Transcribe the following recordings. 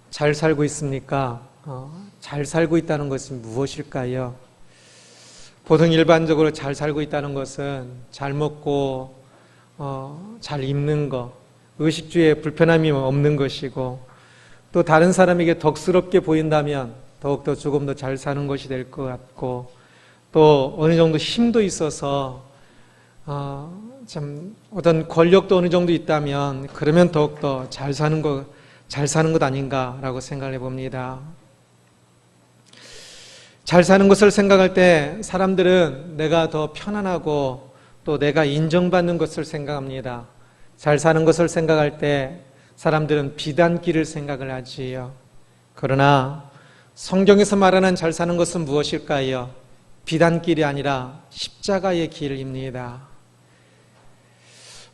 잘 살고 있습니까? 잘 살고 있다는 것은 무엇일까요? 보통 일반적으로 잘 살고 있다는 것은 잘 먹고 잘 입는 것, 의식주에 불편함이 없는 것이고, 또 다른 사람에게 덕스럽게 보인다면 더욱더 조금 더 잘 사는 것이 될 것 같고, 또 어느 정도 힘도 있어서 참 어떤 권력도 어느 정도 있다면 그러면 더욱더 잘 사는 것 아닌가라고 생각을 해봅니다. 잘 사는 것을 생각할 때 사람들은 내가 더 편안하고 또 내가 인정받는 것을 생각합니다. 잘 사는 것을 생각할 때 사람들은 비단길을 생각을 하지요. 그러나 성경에서 말하는 잘 사는 것은 무엇일까요? 비단길이 아니라 십자가의 길입니다.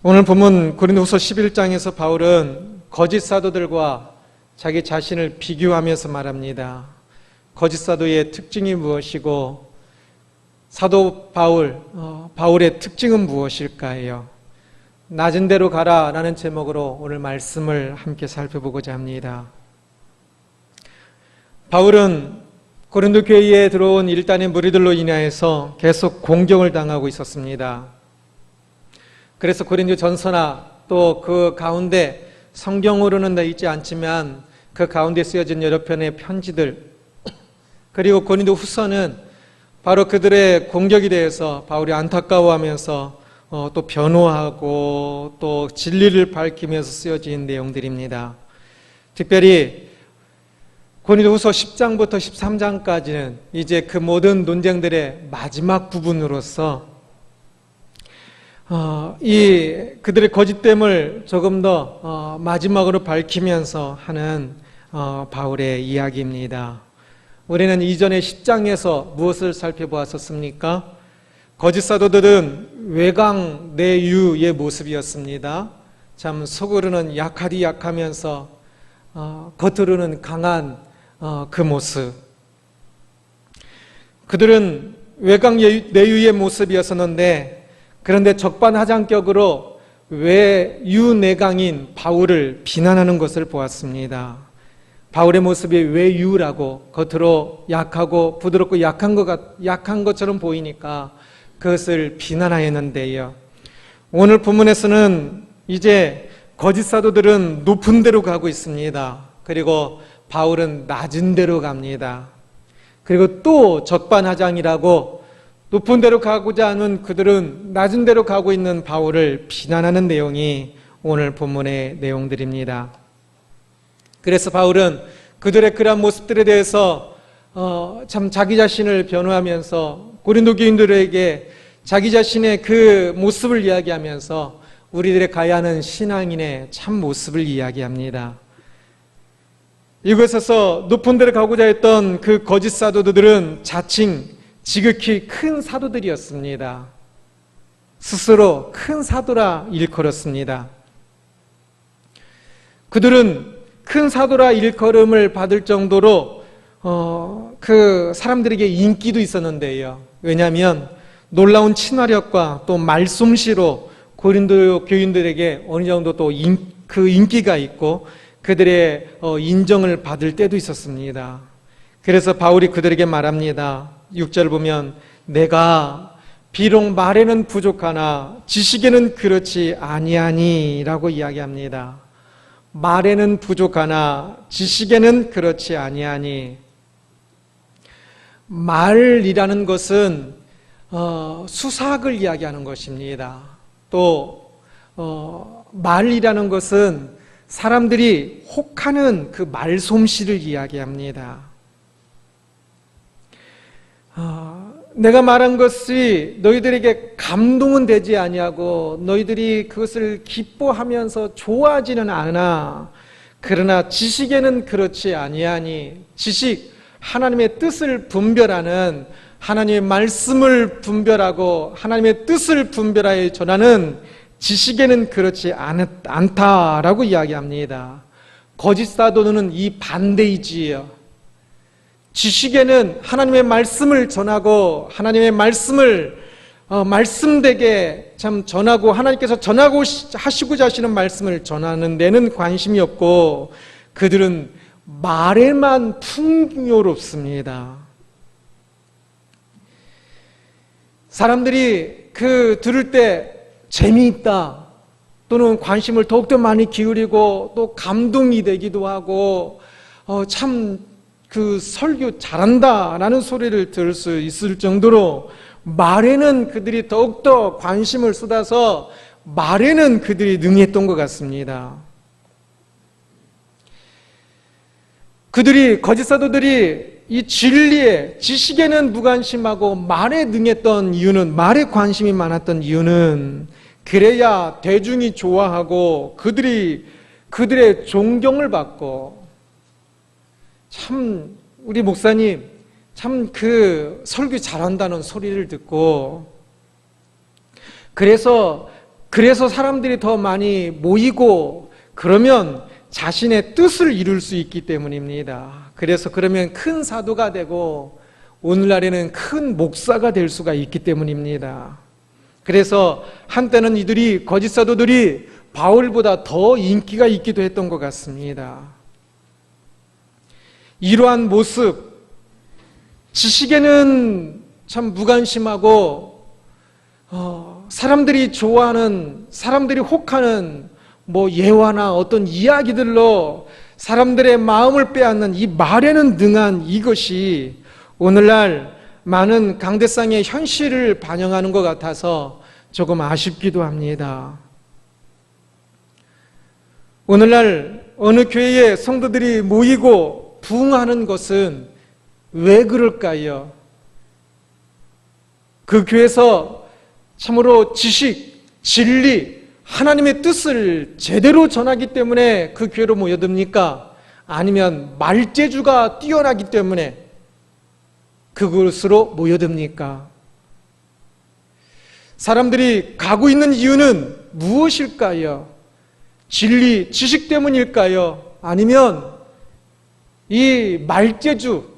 오늘 본문 고린도후서 11장에서 바울은 거짓 사도들과 자기 자신을 비교하면서 말합니다. 거짓 사도의 특징이 무엇이고 사도 바울의 특징은 무엇일까요? 낮은 데로 가라 라는 제목으로 오늘 말씀을 함께 살펴보고자 합니다. 바울은 고린도 교회에 들어온 일단의 무리들로 인하여서 계속 공격을 당하고 있었습니다. 그래서 고린도 전서나 또 그 가운데 성경으로는 돼 있지 않지만 그 가운데 쓰여진 여러 편의 편지들, 그리고 고린도 후서는 바로 그들의 공격에 대해서 바울이 안타까워하면서 또 변호하고 또 진리를 밝히면서 쓰여진 내용들입니다. 특별히 고린도후서 10장부터 13장까지는 이제 그 모든 논쟁들의 마지막 부분으로서 그들의 거짓됨을 조금 더 마지막으로 밝히면서 하는 바울의 이야기입니다. 우리는 이전에 10장에서 무엇을 살펴보았었습니까? 거짓 사도들은 외강 내유의 모습이었습니다. 참 속으로는 약하디 약하면서 겉으로는 강한 그 모습. 그들은 외강 내유의 모습이었었는데, 그런데 적반하장격으로 외유내강인 바울을 비난하는 것을 보았습니다. 바울의 모습이 외유라고, 겉으로 약하고 부드럽고 약한 것처럼 보이니까 그것을 비난하였는데요. 오늘 본문에서는 이제 거짓 사도들은 높은 데로 가고 있습니다. 그리고 바울은 낮은 데로 갑니다. 그리고 또 적반하장이라고 높은 데로 가고자 하는 그들은 낮은 데로 가고 있는 바울을 비난하는 내용이 오늘 본문의 내용들입니다. 그래서 바울은 그들의 그러한 모습들에 대해서 참 자기 자신을 변호하면서 고린도 교인들에게 자기 자신의 그 모습을 이야기하면서 우리들의 가야 하는 신앙인의 참 모습을 이야기합니다. 이곳에서 높은 데를 가고자 했던 그 거짓 사도들은 자칭 지극히 큰 사도들이었습니다. 스스로 큰 사도라 일컬었습니다. 그들은 큰 사도라 일컬음을 받을 정도로 그 사람들에게 인기도 있었는데요. 왜냐하면 놀라운 친화력과 또 말솜씨로 고린도 교인들에게 어느 정도 또 그 인기가 있고 그들의 인정을 받을 때도 있었습니다. 그래서 바울이 그들에게 말합니다. 6절 보면 내가 비록 말에는 부족하나 지식에는 그렇지 아니하니 라고 이야기합니다. 말에는 부족하나 지식에는 그렇지 아니하니. 말이라는 것은 수사학을 이야기하는 것입니다. 또 말이라는 것은 사람들이 혹하는 그 말솜씨를 이야기합니다. 내가 말한 것이 너희들에게 감동은 되지 아니하고 너희들이 그것을 기뻐하면서 좋아하지는 않아. 그러나 지식에는 그렇지 아니하니. 지식, 하나님의 뜻을 분별하는, 하나님의 말씀을 분별하고 하나님의 뜻을 분별하여 전하는 지식에는 그렇지 않다라고 이야기합니다. 거짓 사도는 이 반대이지요. 지식에는 하나님의 말씀을 전하고 하나님의 말씀을 말씀되게 참 전하고 하나님께서 전하고 하시고자 하시는 말씀을 전하는 데는 관심이 없고, 그들은 말에만 풍요롭습니다. 사람들이 들을 때 재미있다 또는 관심을 더욱더 많이 기울이고 또 감동이 되기도 하고 참 설교 잘한다라는 소리를 들을 수 있을 정도로 말에는 그들이 더욱더 관심을 쏟아서 말에는 그들이 능했던 것 같습니다. 거짓 사도들이 이 진리에, 지식에는 무관심하고 말에 능했던 이유는, 말에 관심이 많았던 이유는 그래야 대중이 좋아하고 그들의 존경을 받고, 참 우리 목사님 참 설교 잘한다는 소리를 듣고 그래서 사람들이 더 많이 모이고 그러면 자신의 뜻을 이룰 수 있기 때문입니다. 그러면 큰 사도가 되고 오늘날에는 큰 목사가 될 수가 있기 때문입니다. 그래서 한때는 거짓 사도들이 바울보다 더 인기가 있기도 했던 것 같습니다. 이러한 모습, 지식에는 참 무관심하고 사람들이 좋아하는, 사람들이 혹하는 예화나 어떤 이야기들로 사람들의 마음을 빼앗는 이 말에는 능한 이것이 오늘날 많은 강대상의 현실을 반영하는 것 같아서 조금 아쉽기도 합니다. 오늘날 어느 교회에 성도들이 모이고 부흥하는 것은 왜 그럴까요? 그 교회에서 참으로 지식, 진리, 하나님의 뜻을 제대로 전하기 때문에 그 교회로 모여듭니까? 아니면 말재주가 뛰어나기 때문에 그곳으로 모여듭니까? 사람들이 가고 있는 이유는 무엇일까요? 진리, 지식 때문일까요? 아니면 이 말재주,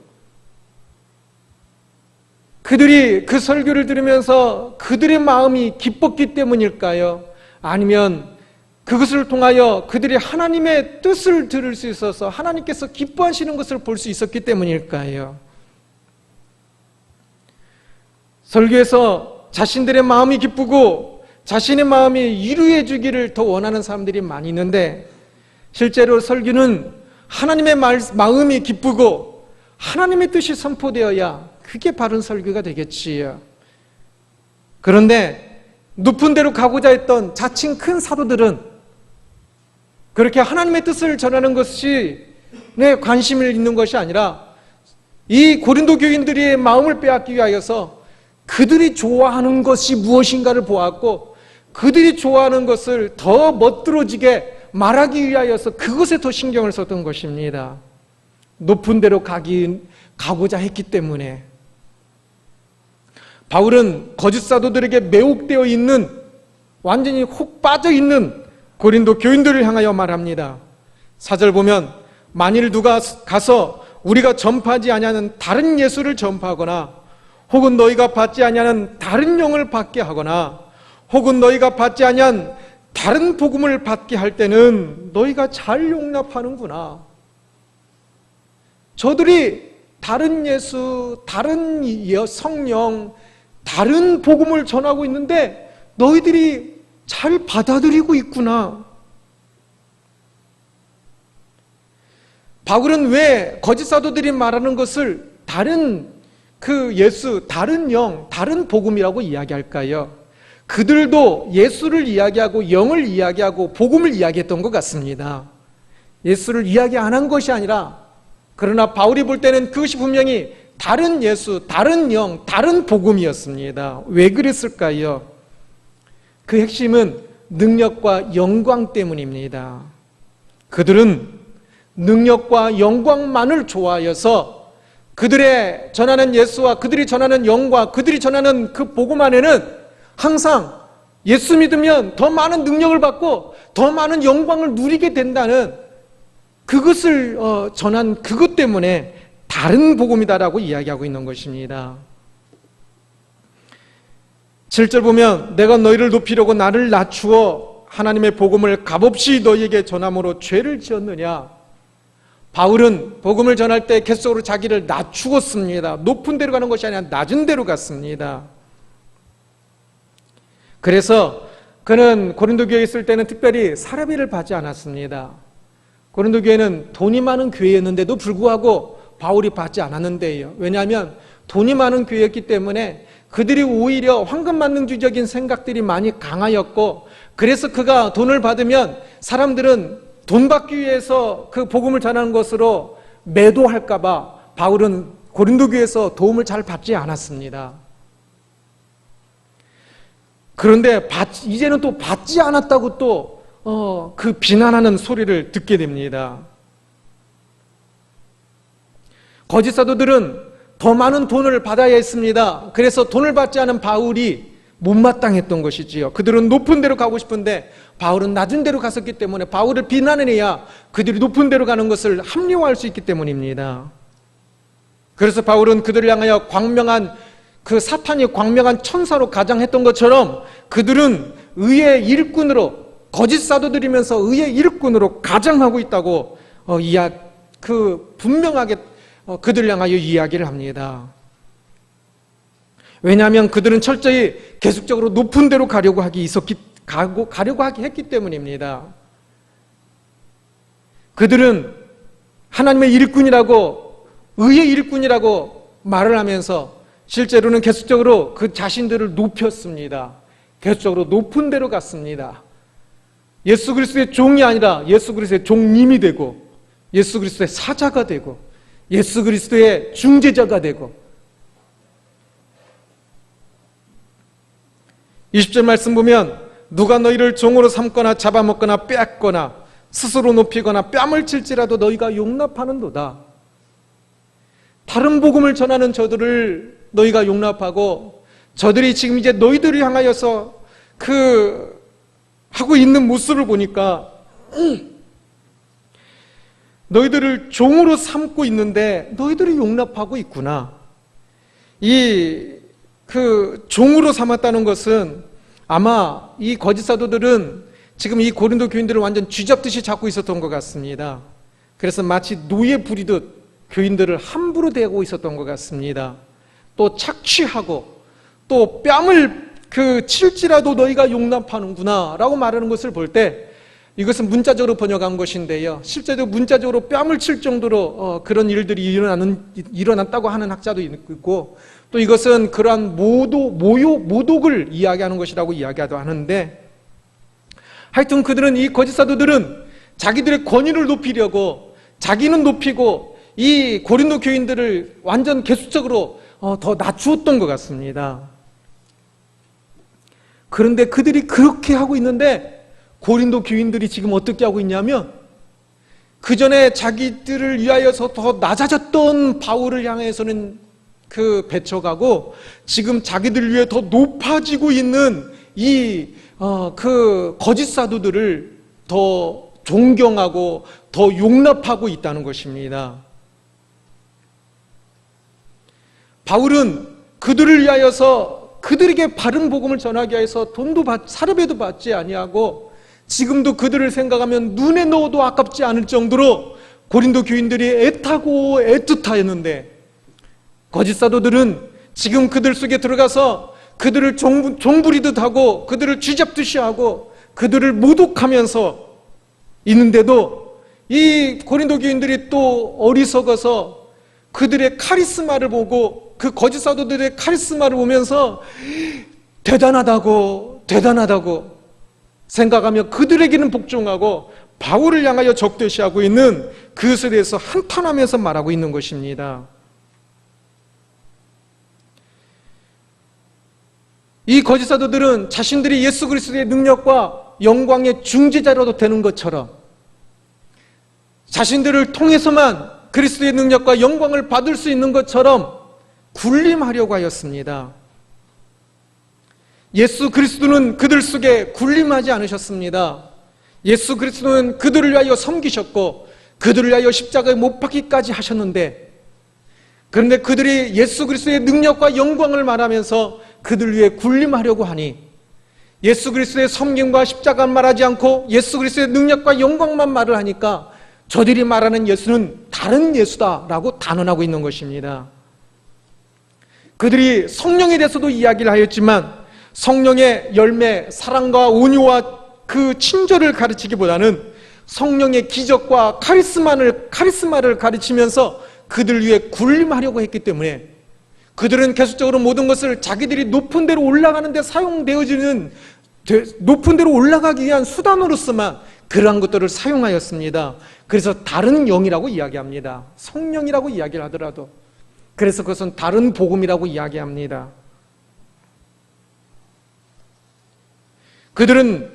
그들이 그 설교를 들으면서 그들의 마음이 기뻤기 때문일까요? 아니면 그것을 통하여 그들이 하나님의 뜻을 들을 수 있어서 하나님께서 기뻐하시는 것을 볼 수 있었기 때문일까요? 설교에서 자신들의 마음이 기쁘고 자신의 마음이 이루어지기를 주기를 더 원하는 사람들이 많이 있는데, 실제로 설교는 하나님의 마음이 기쁘고 하나님의 뜻이 선포되어야 그게 바른 설교가 되겠지요. 그런데 높은 데로 가고자 했던 자칭 큰 사도들은 그렇게 하나님의 뜻을 전하는 것이 내 관심을 있는 것이 아니라 이 고린도 교인들의 마음을 빼앗기 위하여서 그들이 좋아하는 것이 무엇인가를 보았고 그들이 좋아하는 것을 더 멋들어지게 말하기 위하여서 그것에 더 신경을 썼던 것입니다. 높은 데로 가고자 했기 때문에. 바울은 거짓 사도들에게 매혹되어 있는, 완전히 혹 빠져 있는 고린도 교인들을 향하여 말합니다. 4절 보면 만일 누가 가서 우리가 전파하지 아니하는 다른 예수를 전파하거나 혹은 너희가 받지 아니하는 다른 영을 받게 하거나 혹은 너희가 받지 아니한 다른 복음을 받게 할 때는 너희가 잘 용납하는구나. 저들이 다른 예수, 다른 성령, 다른 복음을 전하고 있는데 너희들이 잘 받아들이고 있구나. 바울은 왜 거짓 사도들이 말하는 것을 다른 예수, 다른 영, 다른 복음이라고 이야기할까요? 그들도 예수를 이야기하고 영을 이야기하고 복음을 이야기했던 것 같습니다. 예수를 이야기 안 한 것이 아니라, 그러나 바울이 볼 때는 그것이 분명히 다른 예수, 다른 영, 다른 복음이었습니다. 왜 그랬을까요? 그 핵심은 능력과 영광 때문입니다. 그들은 능력과 영광만을 좋아하여서 그들의 전하는 예수와 그들이 전하는 영과 그들이 전하는 그 복음 안에는 항상 예수 믿으면 더 많은 능력을 받고 더 많은 영광을 누리게 된다는 그것을 전한 그것 때문에 다른 복음이다라고 이야기하고 있는 것입니다. 7절 보면 내가 너희를 높이려고 나를 낮추어 하나님의 복음을 값없이 너희에게 전함으로 죄를 지었느냐. 바울은 복음을 전할 때 계속적으로 자기를 낮추었습니다. 높은 데로 가는 것이 아니라 낮은 데로 갔습니다. 그래서 그는 고린도 교회에 있을 때는 특별히 사례비를 받지 않았습니다. 고린도 교회는 돈이 많은 교회였는데도 불구하고 바울이 받지 않았는데요. 왜냐하면 돈이 많은 교회였기 때문에 그들이 오히려 황금만능주의적인 생각들이 많이 강하였고, 그래서 그가 돈을 받으면 사람들은 돈 받기 위해서 그 복음을 전하는 것으로 매도할까 봐 바울은 고린도 교회에서 도움을 잘 받지 않았습니다. 그런데 이제는 또 받지 않았다고 또 그 비난하는 소리를 듣게 됩니다. 거짓 사도들은 더 많은 돈을 받아야 했습니다. 그래서 돈을 받지 않은 바울이 못마땅했던 것이지요. 그들은 높은 데로 가고 싶은데 바울은 낮은 데로 갔었기 때문에 바울을 비난해야 그들이 높은 데로 가는 것을 합리화할 수 있기 때문입니다. 그래서 바울은 그들을 향하여 사탄이 광명한 천사로 가장했던 것처럼 그들은 의의 일꾼으로, 거짓 사도들이면서 의의 일꾼으로 가장하고 있다고 분명하게 그들을 향하여 이야기를 합니다. 왜냐하면 그들은 철저히 계속적으로 높은 데로 가려고 하기 했기 때문입니다. 그들은 하나님의 일꾼이라고, 의의 일꾼이라고 말을 하면서 실제로는 계속적으로 그 자신들을 높였습니다. 계속적으로 높은 데로 갔습니다. 예수 그리스도의 종이 아니라 예수 그리스도의 종님이 되고, 예수 그리스도의 사자가 되고, 예수 그리스도의 중재자가 되고. 20절 말씀 보면 누가 너희를 종으로 삼거나 잡아먹거나 빼앗거나 스스로 높이거나 뺨을 칠지라도 너희가 용납하는도다. 다른 복음을 전하는 저들을 너희가 용납하고, 저들이 지금 이제 너희들을 향하여서 하고 있는 모습을 보니까 너희들을 종으로 삼고 있는데 너희들이 용납하고 있구나. 종으로 삼았다는 것은 아마 이 거짓 사도들은 지금 이 고린도 교인들을 완전 쥐잡듯이 잡고 있었던 것 같습니다. 그래서 마치 노예 부리듯 교인들을 함부로 대하고 있었던 것 같습니다. 또 착취하고 또 뺨을 칠지라도 너희가 용납하는구나 라고 말하는 것을 볼 때, 이것은 문자적으로 번역한 것인데요, 실제로 문자적으로 뺨을 칠 정도로 그런 일들이 일어났다고 하는 학자도 있고, 또 이것은 그러한 모독을 이야기하는 것이라고 이야기하도 하는데, 하여튼 그들은, 이 거짓 사도들은 자기들의 권위를 높이려고 자기는 높이고 이 고린도 교인들을 완전 계속적으로 더 낮추었던 것 같습니다. 그런데 그들이 그렇게 하고 있는데 고린도 교인들이 지금 어떻게 하고 있냐면, 그 전에 자기들을 위하여서 더 낮아졌던 바울을 향해서는 배쳐가고, 지금 자기들을 위해 더 높아지고 있는 거짓 사도들을 더 존경하고 더 용납하고 있다는 것입니다. 바울은 그들을 위하여서, 그들에게 바른 복음을 전하기 위해서 사례비도 받지 아니하고, 지금도 그들을 생각하면 눈에 넣어도 아깝지 않을 정도로 고린도 교인들이 애타고 애틋하였는데, 거짓 사도들은 지금 그들 속에 들어가서 그들을 종부리듯 하고 그들을 쥐잡듯이 하고 그들을 모독하면서 있는데도, 이 고린도 교인들이 또 어리석어서 그들의 카리스마를 보고, 그 거짓 사도들의 카리스마를 보면서 대단하다고 생각하며 그들에게는 복종하고 바울을 향하여 적대시하고 있는, 그것에 대해서 한탄하면서 말하고 있는 것입니다. 이 거짓 사도들은 자신들이 예수 그리스도의 능력과 영광의 중재자라도 되는 것처럼, 자신들을 통해서만 그리스도의 능력과 영광을 받을 수 있는 것처럼 군림하려고 하였습니다. 예수 그리스도는 그들 속에 군림하지 않으셨습니다. 예수 그리스도는 그들을 위하여 섬기셨고 그들을 위하여 십자가에 못 박기까지 하셨는데, 그런데 그들이 예수 그리스도의 능력과 영광을 말하면서 그들 위해 군림하려고 하니, 예수 그리스도의 섬김과 십자가를 말하지 않고 예수 그리스도의 능력과 영광만 말을 하니까 저들이 말하는 예수는 다른 예수다라고 단언하고 있는 것입니다. 그들이 성령에 대해서도 이야기를 하였지만 성령의 열매, 사랑과 온유와 그 친절을 가르치기보다는 성령의 기적과 카리스마를 가르치면서 그들 위해 군림하려고 했기 때문에 그들은 계속적으로 모든 것을 자기들이 높은 데로 올라가는 데 사용되어지는, 높은 데로 올라가기 위한 수단으로서만 그러한 것들을 사용하였습니다. 그래서 다른 영이라고 이야기합니다. 성령이라고 이야기를 하더라도. 그래서 그것은 다른 복음이라고 이야기합니다. 그들은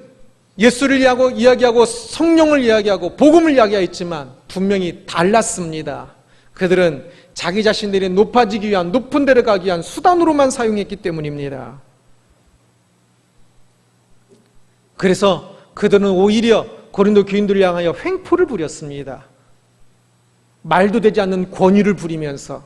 예수를 이야기하고 성령을 이야기하고 복음을 이야기했지만 분명히 달랐습니다. 그들은 자기 자신들이 높아지기 위한, 높은 데를 가기 위한 수단으로만 사용했기 때문입니다. 그래서 그들은 오히려 고린도 교인들을 향하여 횡포를 부렸습니다. 말도 되지 않는 권위를 부리면서.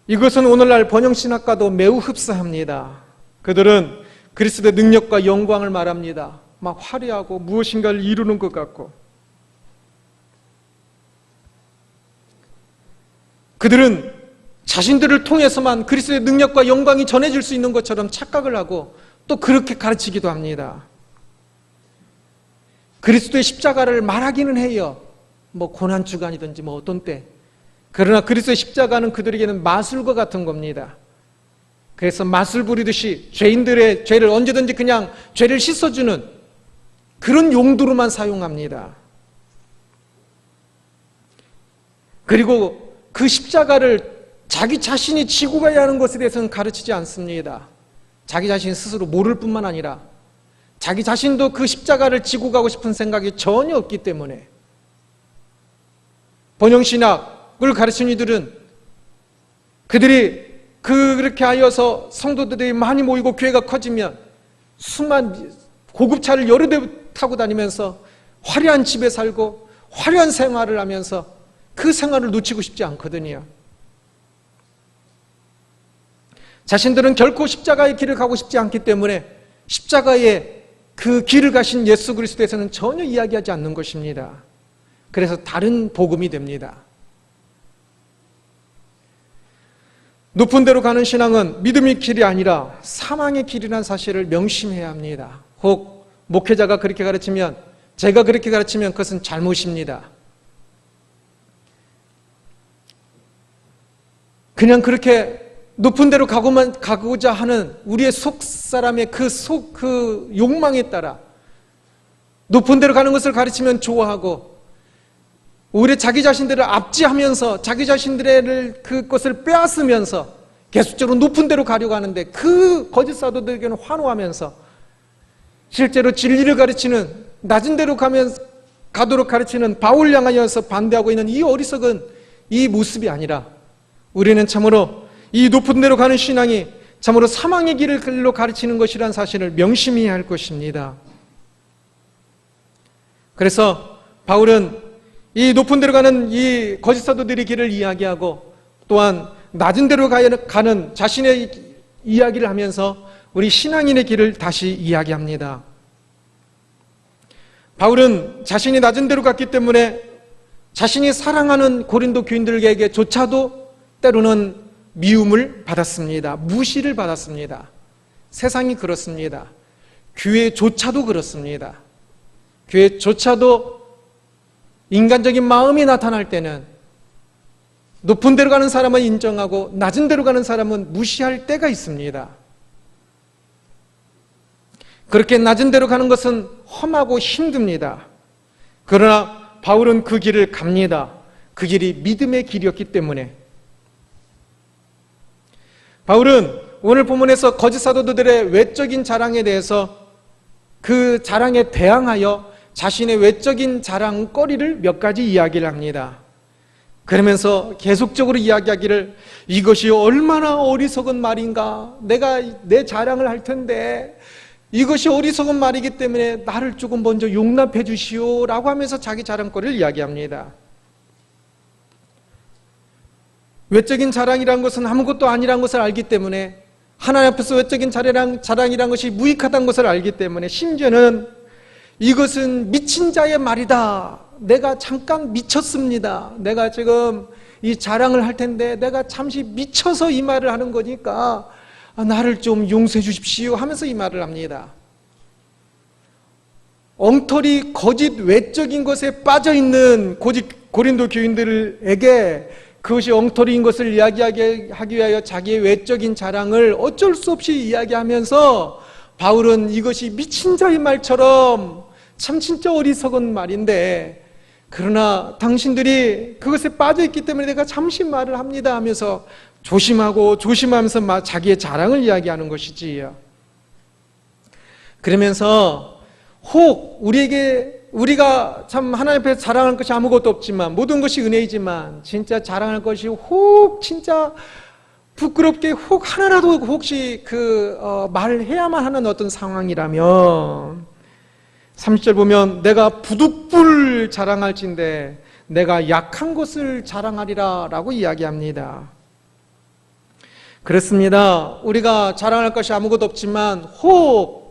이것은 오늘날 번영신학과도 매우 흡사합니다. 그들은 그리스도의 능력과 영광을 말합니다. 막 화려하고 무엇인가를 이루는 것 같고, 그들은 자신들을 통해서만 그리스도의 능력과 영광이 전해질 수 있는 것처럼 착각을 하고 또 그렇게 가르치기도 합니다. 그리스도의 십자가를 말하기는 해요. 뭐 고난주간이든지 뭐 어떤 때. 그러나 그리스도의 십자가는 그들에게는 마술과 같은 겁니다. 그래서 마술 부리듯이 죄인들의 죄를 언제든지 그냥 죄를 씻어주는 그런 용도로만 사용합니다. 그리고 그 십자가를 자기 자신이 지고 가야 하는 것에 대해서는 가르치지 않습니다. 자기 자신 스스로 모를 뿐만 아니라 자기 자신도 그 십자가를 지고 가고 싶은 생각이 전혀 없기 때문에 번영신학을 가르치는 이들은 그들이 그렇게 하여서 성도들이 많이 모이고 교회가 커지면 수많은 고급차를 여러 대 타고 다니면서 화려한 집에 살고 화려한 생활을 하면서 그 생활을 놓치고 싶지 않거든요. 자신들은 결코 십자가의 길을 가고 싶지 않기 때문에 십자가의 그 길을 가신 예수 그리스도에서는 전혀 이야기하지 않는 것입니다. 그래서 다른 복음이 됩니다. 높은 데로 가는 신앙은 믿음의 길이 아니라 사망의 길이라는 사실을 명심해야 합니다. 혹 목회자가 그렇게 가르치면, 제가 그렇게 가르치면 그것은 잘못입니다. 그냥 그렇게 높은 데로 가고자 하는 우리의 속 사람의 그 욕망에 따라 높은 데로 가는 것을 가르치면 좋아하고, 오히려 자기 자신들을 압제하면서 자기 자신들의 그것을 빼앗으면서 계속적으로 높은 데로 가려고 하는데 그 거짓 사도들에게는 환호하면서 실제로 진리를 가르치는, 낮은 데로 가도록 가르치는 바울 향하여서 반대하고 있는 이 어리석은 이 모습이 아니라 우리는 참으로 이 높은 데로 가는 신앙이 참으로 사망의 길로 가르치는 것이라는 사실을 명심해야 할 것입니다. 그래서 바울은 이 높은 데로 가는 이 거짓 사도들의 길을 이야기하고 또한 낮은 데로 가는 자신의 이야기를 하면서 우리 신앙인의 길을 다시 이야기합니다. 바울은 자신이 낮은 데로 갔기 때문에 자신이 사랑하는 고린도 교인들에게조차도 때로는 미움을 받았습니다. 무시를 받았습니다. 세상이 그렇습니다. 교회조차도 그렇습니다. 교회조차도 인간적인 마음이 나타날 때는 높은 데로 가는 사람은 인정하고 낮은 데로 가는 사람은 무시할 때가 있습니다. 그렇게 낮은 데로 가는 것은 험하고 힘듭니다. 그러나 바울은 그 길을 갑니다. 그 길이 믿음의 길이었기 때문에. 바울은 오늘 본문에서 거짓 사도들의 외적인 자랑에 대해서 그 자랑에 대항하여 자신의 외적인 자랑거리를 몇 가지 이야기를 합니다. 그러면서 계속적으로 이야기하기를, 이것이 얼마나 어리석은 말인가, 내가 내 자랑을 할 텐데 이것이 어리석은 말이기 때문에 나를 조금 먼저 용납해 주시오 라고 하면서 자기 자랑거리를 이야기합니다. 외적인 자랑이란 것은 아무것도 아니란 것을 알기 때문에, 하나님 앞에서 외적인 자랑이란 것이 무익하다는 것을 알기 때문에, 심지어는 이것은 미친 자의 말이다 내가 잠깐 미쳤습니다. 내가 지금 이 자랑을 할 텐데 내가 잠시 미쳐서 이 말을 하는 거니까 나를 좀 용서해 주십시오 하면서 이 말을 합니다. 엉터리 거짓 외적인 것에 빠져있는 고린도 교인들에게 그것이 엉터리인 것을 이야기하기 위하여 자기의 외적인 자랑을 어쩔 수 없이 이야기하면서 바울은 이것이 미친 자의 말처럼 참 진짜 어리석은 말인데 그러나 당신들이 그것에 빠져있기 때문에 내가 잠시 말을 합니다 하면서 조심하면서 자기의 자랑을 이야기하는 것이지요. 그러면서 혹 우리가 참 하나님 앞에 자랑할 것이 아무것도 없지만 모든 것이 은혜이지만 진짜 자랑할 것이 혹 진짜 부끄럽게 혹 하나라도 혹시 말을 해야만 하는 어떤 상황이라면 30절 보면 내가 부득불 자랑할진대 내가 약한 것을 자랑하리라 라고 이야기합니다. 그렇습니다. 우리가 자랑할 것이 아무것도 없지만 혹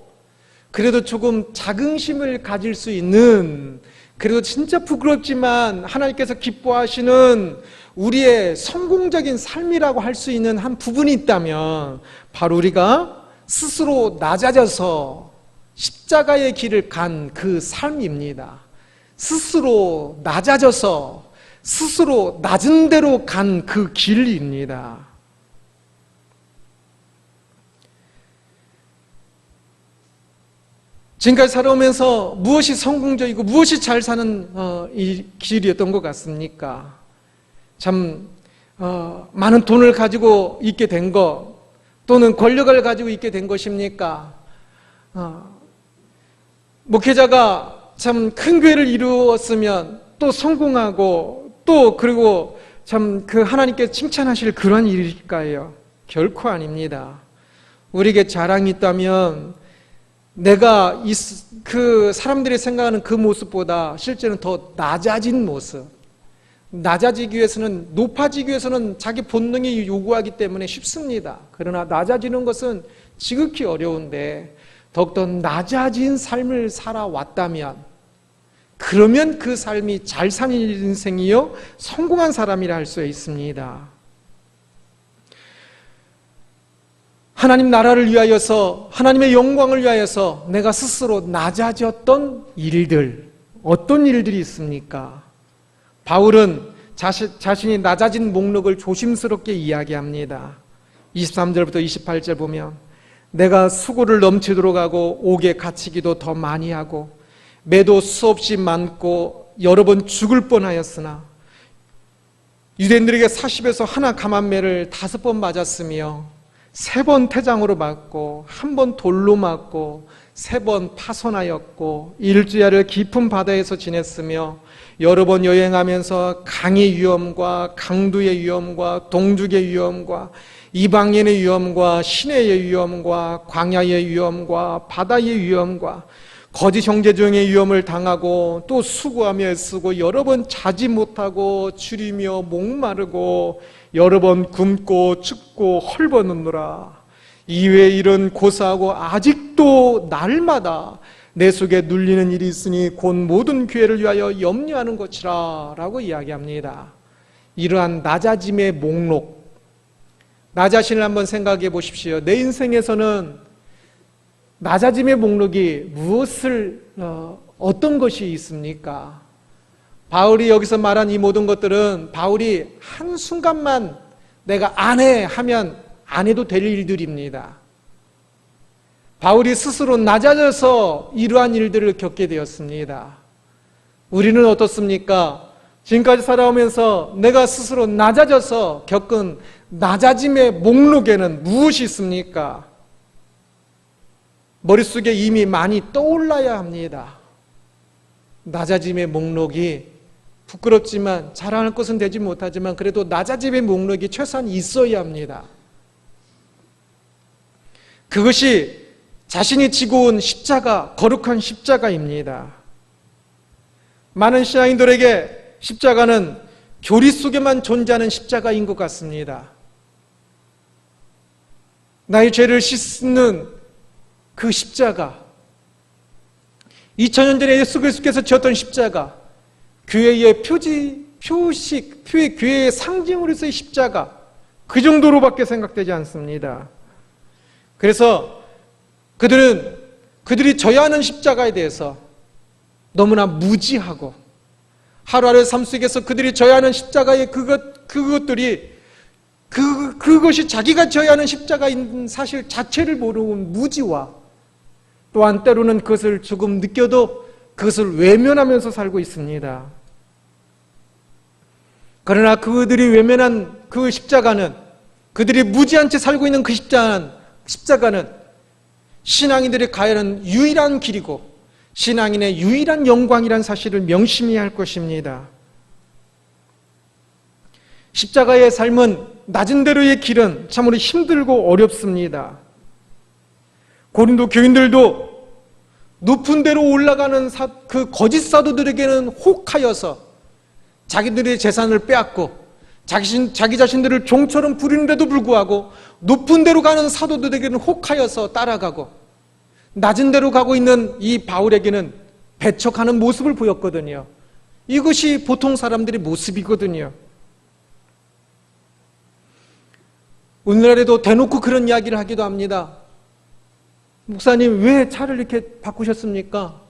그래도 조금 자긍심을 가질 수 있는 그래도 진짜 부끄럽지만 하나님께서 기뻐하시는 우리의 성공적인 삶이라고 할 수 있는 한 부분이 있다면 바로 우리가 스스로 낮아져서 십자가의 길을 간 그 삶입니다. 스스로 낮아져서 스스로 낮은 대로 간 그 길입니다. 지금까지 살아오면서 무엇이 성공적이고 무엇이 잘 사는 이 길이었던 것 같습니까? 참 많은 돈을 가지고 있게 된 것 또는 권력을 가지고 있게 된 것입니까? 목회자가 참 큰 교회를 이루었으면 또 성공하고 또 그리고 참 하나님께 칭찬하실 그런 일일까요? 결코 아닙니다. 우리에게 자랑이 있다면 내가 사람들이 생각하는 그 모습보다 실제는 더 낮아진 모습, 낮아지기 위해서는 높아지기 위해서는 자기 본능이 요구하기 때문에 쉽습니다. 그러나 낮아지는 것은 지극히 어려운데 더욱더 낮아진 삶을 살아왔다면 그러면 그 삶이 잘 사는 인생이요 성공한 사람이라 할 수 있습니다. 하나님 나라를 위하여서 하나님의 영광을 위하여서 내가 스스로 낮아졌던 일들 어떤 일들이 있습니까? 바울은 자신이 낮아진 목록을 조심스럽게 이야기합니다. 23절부터 28절 보면 내가 수고를 넘치도록 하고 옥에 갇히기도 더 많이 하고 매도 수없이 많고 여러 번 죽을 뻔하였으나 유대인들에게 40에서 하나 감한매를 5번 맞았으며 3번 태장으로 맞고 1번 돌로 맞고 3번 파손하였고 일주야를 깊은 바다에서 지냈으며 여러 번 여행하면서 강의 위험과 강두의 위험과 동죽의 위험과 이방인의 위험과 시내의 위험과 광야의 위험과 바다의 위험과 거짓 형제 중의 위험을 당하고 또 수고하며 애쓰고 여러 번 자지 못하고 추리며 목마르고 여러 번 굶고 춥고 헐벗는노라. 이외에 이런 고사하고 아직도 날마다 내 속에 눌리는 일이 있으니 곧 모든 교회를 위하여 염려하는 것이라 라고 이야기합니다. 이러한 낮아짐의 목록, 나 자신을 한번 생각해 보십시오. 내 인생에서는 낮아짐의 목록이 어떤 것이 있습니까? 바울이 여기서 말한 이 모든 것들은 바울이 한순간만 내가 안 해 하면 안 해도 될 일들입니다. 바울이 스스로 낮아져서 이러한 일들을 겪게 되었습니다. 우리는 어떻습니까? 지금까지 살아오면서 내가 스스로 낮아져서 겪은 낮아짐의 목록에는 무엇이 있습니까? 머릿속에 이미 많이 떠올라야 합니다. 낮아짐의 목록이 부끄럽지만 자랑할 것은 되지 못하지만 그래도 낮아짐의 목록이 최소한 있어야 합니다. 그것이 자신이 지고 온 십자가, 거룩한 십자가입니다. 많은 신앙인들에게 십자가는 교리 속에만 존재하는 십자가인 것 같습니다. 나의 죄를 씻는 그 십자가, 2000년 전에 예수 그리스도께서 지었던 십자가, 교회의 교회의 상징으로서의 십자가, 그 정도로밖에 생각되지 않습니다. 그래서 그들이 져야 하는 십자가에 대해서 너무나 무지하고, 하루하루의 삶 속에서 그들이 져야 하는 십자가의 그것이 자기가 져야 하는 십자가인 사실 자체를 모르는 무지와, 또한 때로는 그것을 조금 느껴도 그것을 외면하면서 살고 있습니다. 그러나 그들이 외면한 그 십자가는, 그들이 무지한 채 살고 있는 그 십자가는 신앙인들이 가야 하는 유일한 길이고 신앙인의 유일한 영광이라는 사실을 명심해야 할 것입니다. 십자가의 삶은 낮은 대로의 길은 참으로 힘들고 어렵습니다. 고린도 교인들도 높은 데로 올라가는 그 거짓 사도들에게는 혹하여서 자기들의 재산을 빼앗고 자기 자신들을 종처럼 부리는데도 불구하고 높은 데로 가는 사도들에게는 혹하여서 따라가고, 낮은 데로 가고 있는 이 바울에게는 배척하는 모습을 보였거든요. 이것이 보통 사람들의 모습이거든요. 오늘날에도 대놓고 그런 이야기를 하기도 합니다. 목사님, 왜 차를 이렇게 바꾸셨습니까?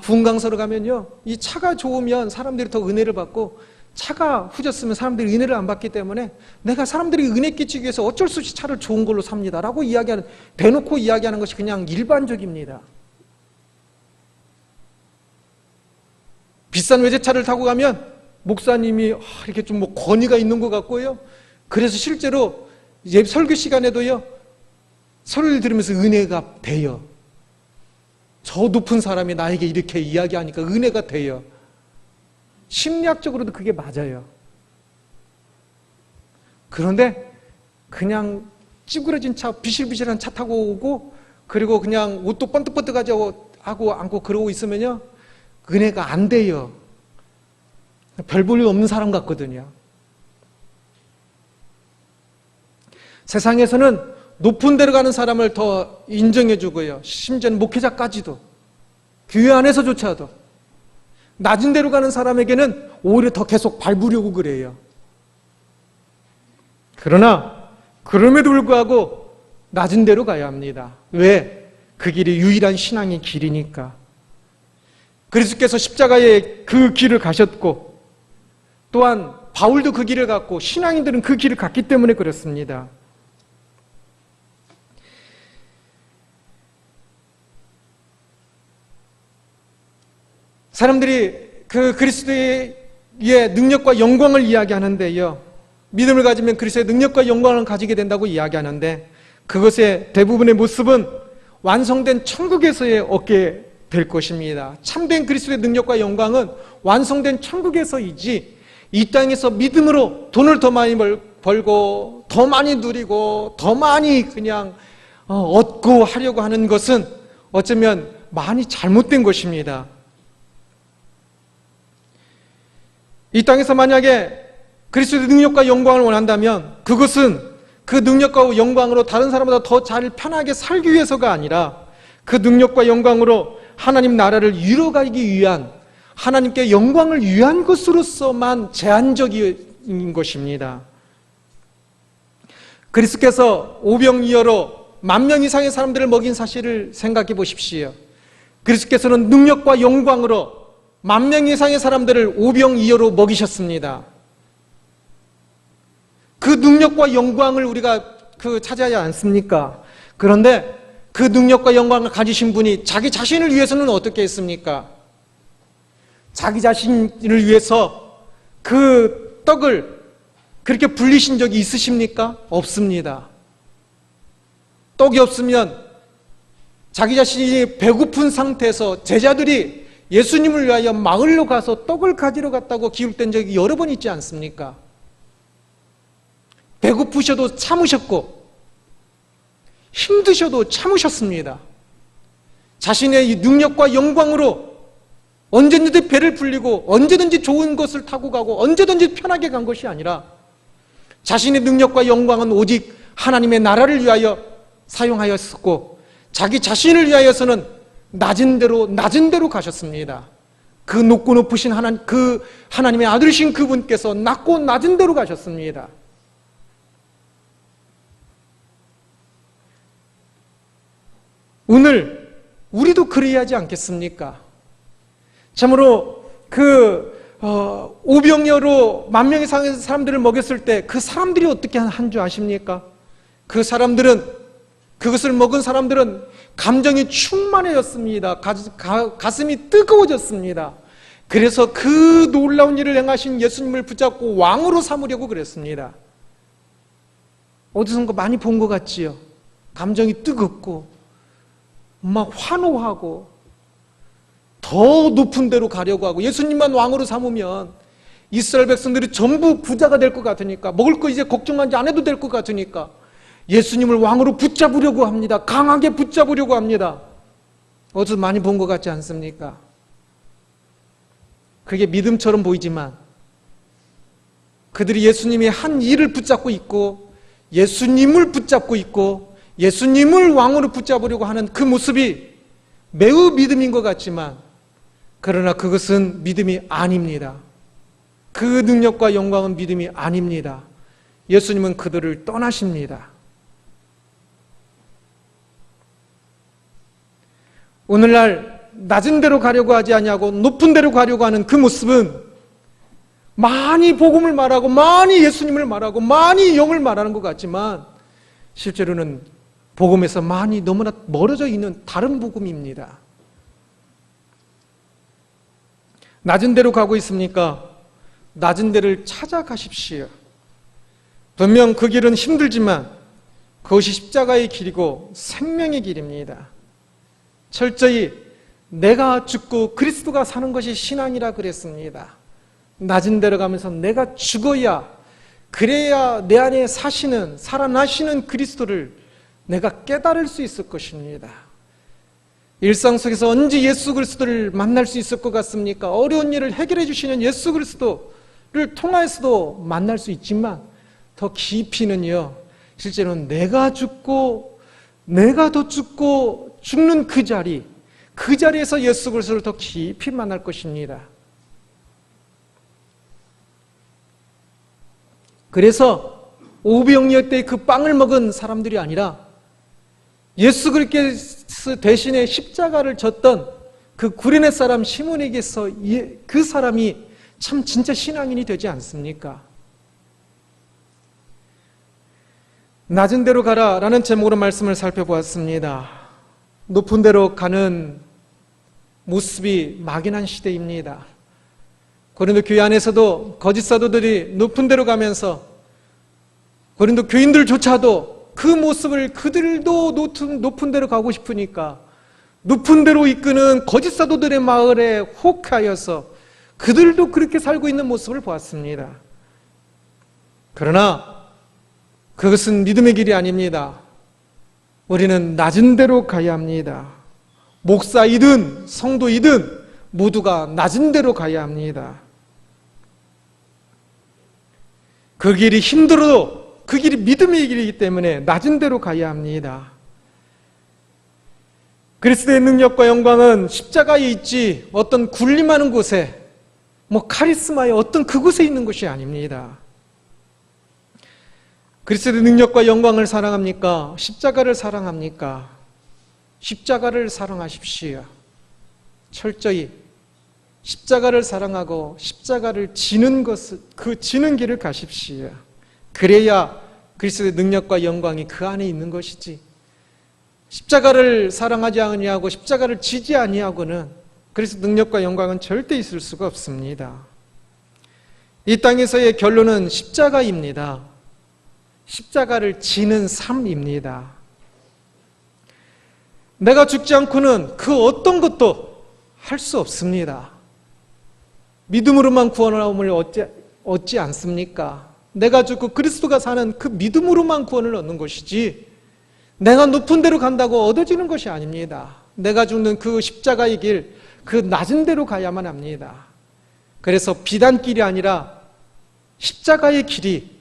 부흥 강서로 가면요, 이 차가 좋으면 사람들이 더 은혜를 받고, 차가 후졌으면 사람들이 은혜를 안 받기 때문에 내가 사람들이 은혜 끼치기 위해서 어쩔 수 없이 차를 좋은 걸로 삽니다 라고 대놓고 이야기하는 것이 그냥 일반적입니다. 비싼 외제차를 타고 가면 목사님이 이렇게 좀 권위가 있는 것 같고요, 그래서 실제로 설교 시간에도요, 설교를 들으면서 은혜가 돼요. 저 높은 사람이 나에게 이렇게 이야기하니까 은혜가 돼요. 심리학적으로도 그게 맞아요. 그런데 그냥 찌그러진 차, 비실비실한 차 타고 오고, 그리고 그냥 옷도 번뜩번뜩하게 하고 안고 그러고 있으면요, 은혜가 안 돼요. 별 볼 일 없는 사람 같거든요. 세상에서는 높은 데로 가는 사람을 더 인정해 주고요, 심지어는 목회자까지도, 교회 안에서조차도 낮은 데로 가는 사람에게는 오히려 더 계속 밟으려고 그래요. 그러나 그럼에도 불구하고 낮은 데로 가야 합니다. 왜? 그 길이 유일한 신앙의 길이니까. 그리스도께서 십자가의 그 길을 가셨고, 또한 바울도 그 길을 갔고, 신앙인들은 그 길을 갔기 때문에 그렇습니다. 사람들이 그 그리스도의 능력과 영광을 이야기하는데요, 믿음을 가지면 그리스도의 능력과 영광을 가지게 된다고 이야기하는데, 그것의 대부분의 모습은 완성된 천국에서의 얻게 될 것입니다. 참된 그리스도의 능력과 영광은 완성된 천국에서이지, 이 땅에서 믿음으로 돈을 더 많이 벌고 더 많이 누리고 더 많이 그냥 얻고 하려고 하는 것은 어쩌면 많이 잘못된 것입니다. 이 땅에서 만약에 그리스도의 능력과 영광을 원한다면 그것은 그 능력과 영광으로 다른 사람보다 더 잘 편하게 살기 위해서가 아니라, 그 능력과 영광으로 하나님 나라를 이루어가기 위한, 하나님께 영광을 위한 것으로서만 제한적인 것입니다. 그리스도께서 오병이어로 10,000명 이상의 사람들을 먹인 사실을 생각해 보십시오. 그리스도께서는 능력과 영광으로 10,000명 이상의 사람들을 오병이어로 먹이셨습니다. 그 능력과 영광을 우리가 찾아야 않습니까? 그런데 그 능력과 영광을 가지신 분이 자기 자신을 위해서는 어떻게 했습니까? 자기 자신을 위해서 그 떡을 그렇게 불리신 적이 있으십니까? 없습니다. 떡이 없으면 자기 자신이 배고픈 상태에서 제자들이 예수님을 위하여 마을로 가서 떡을 가지러 갔다고 기록된 적이 여러 번 있지 않습니까? 배고프셔도 참으셨고 힘드셔도 참으셨습니다. 자신의 이 능력과 영광으로 언제든지 배를 불리고 언제든지 좋은 것을 타고 가고 언제든지 편하게 간 것이 아니라, 자신의 능력과 영광은 오직 하나님의 나라를 위하여 사용하였었고, 자기 자신을 위하여서는 낮은 데로 가셨습니다. 그 높고 높으신 하나님, 그 하나님의 아들이신 그분께서 낮고 낮은 데로 가셨습니다. 오늘 우리도 그래야 하지 않겠습니까? 참으로 오병이어로 10,000명 이상의 사람들을 먹였을 때 그 사람들이 어떻게 한 줄 아십니까? 그 사람들은, 그것을 먹은 사람들은 감정이 충만해졌습니다. 가슴이 뜨거워졌습니다. 그래서 그 놀라운 일을 행하신 예수님을 붙잡고 왕으로 삼으려고 그랬습니다. 어디선가 많이 본 것 같지요? 감정이 뜨겁고 막 환호하고 더 높은 데로 가려고 하고, 예수님만 왕으로 삼으면 이스라엘 백성들이 전부 부자가 될 것 같으니까, 먹을 거 이제 걱정하지 안 해도 될 것 같으니까 예수님을 왕으로 붙잡으려고 합니다. 강하게 붙잡으려고 합니다. 어디서 많이 본 것 같지 않습니까? 그게 믿음처럼 보이지만 그들이 예수님이 한 일을 붙잡고 있고, 예수님을 붙잡고 있고, 예수님을 왕으로 붙잡으려고 하는 그 모습이 매우 믿음인 것 같지만, 그러나 그것은 믿음이 아닙니다. 그 능력과 영광은 믿음이 아닙니다. 예수님은 그들을 떠나십니다. 오늘날 낮은 데로 가려고 하지 아니하고 높은 데로 가려고 하는 그 모습은 많이 복음을 말하고 많이 예수님을 말하고 많이 영을 말하는 것 같지만 실제로는 복음에서 많이 너무나 멀어져 있는 다른 복음입니다. 낮은 데로 가고 있습니까? 낮은 데를 찾아가십시오. 분명 그 길은 힘들지만 그것이 십자가의 길이고 생명의 길입니다. 철저히 내가 죽고 그리스도가 사는 것이 신앙이라 그랬습니다. 낮은 데로 가면서 내가 죽어야, 그래야 내 안에 사시는, 살아나시는 그리스도를 내가 깨달을 수 있을 것입니다. 일상 속에서 언제 예수 그리스도를 만날 수 있을 것 같습니까? 어려운 일을 해결해 주시는 예수 그리스도를 통하여서도 만날 수 있지만 더 깊이는요, 실제로는 내가 죽고 내가 더 죽고 죽는 그 자리에서 예수 그리스도를 더 깊이 만날 것입니다. 그래서 오병이어 때 그 빵을 먹은 사람들이 아니라 예수 그리스도 대신에 십자가를 졌던 그 구레네 사람 시몬에게서 그 사람이 참 진짜 신앙인이 되지 않습니까? 낮은 데로 가라 라는 제목으로 말씀을 살펴보았습니다. 높은 데로 가는 모습이 막연한 시대입니다. 고린도 교회 안에서도 거짓 사도들이 높은 데로 가면서 고린도 교인들조차도 그 모습을, 그들도 높은 데로 가고 싶으니까 높은 데로 이끄는 거짓 사도들의 마을에 혹하여서 그들도 그렇게 살고 있는 모습을 보았습니다. 그러나 그것은 믿음의 길이 아닙니다. 우리는 낮은 데로 가야 합니다. 목사이든 성도이든 모두가 낮은 데로 가야 합니다. 그 길이 힘들어도 그 길이 믿음의 길이기 때문에 낮은 데로 가야 합니다. 그리스도의 능력과 영광은 십자가에 있지 어떤 군림하는 곳에, 카리스마의 어떤 그곳에 있는 것이 아닙니다. 그리스도의 능력과 영광을 사랑합니까? 십자가를 사랑합니까? 십자가를 사랑하십시오. 철저히 십자가를 사랑하고 십자가를 지는 것을, 그 지는 길을 가십시오. 그래야 그리스도의 능력과 영광이 그 안에 있는 것이지, 십자가를 사랑하지 아니하고 십자가를 지지 아니하고는 그리스도의 능력과 영광은 절대 있을 수가 없습니다. 이 땅에서의 결론은 십자가입니다. 십자가를 지는 삶입니다. 내가 죽지 않고는 그 어떤 것도 할 수 없습니다. 믿음으로만 구원을 얻지 않습니까? 내가 죽고 그리스도가 사는 그 믿음으로만 구원을 얻는 것이지 내가 높은 데로 간다고 얻어지는 것이 아닙니다. 내가 죽는 그 십자가의 길, 그 낮은 데로 가야만 합니다. 그래서 비단길이 아니라 십자가의 길이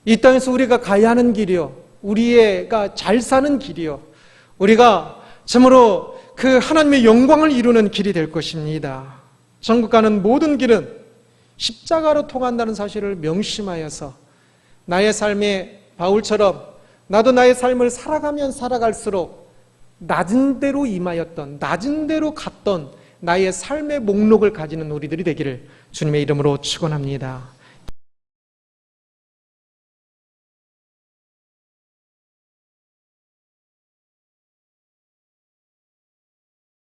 이 땅에서 우리가 가야 하는 길이요, 우리가 잘 사는 길이요, 우리가 참으로 그 하나님의 영광을 이루는 길이 될 것입니다. 천국 가는 모든 길은 십자가로 통한다는 사실을 명심하여서 나의 삶에 바울처럼 나도 나의 삶을 살아가면 살아갈수록 낮은 데로 임하였던, 낮은 데로 갔던 나의 삶의 목록을 가지는 우리들이 되기를 주님의 이름으로 축원합니다.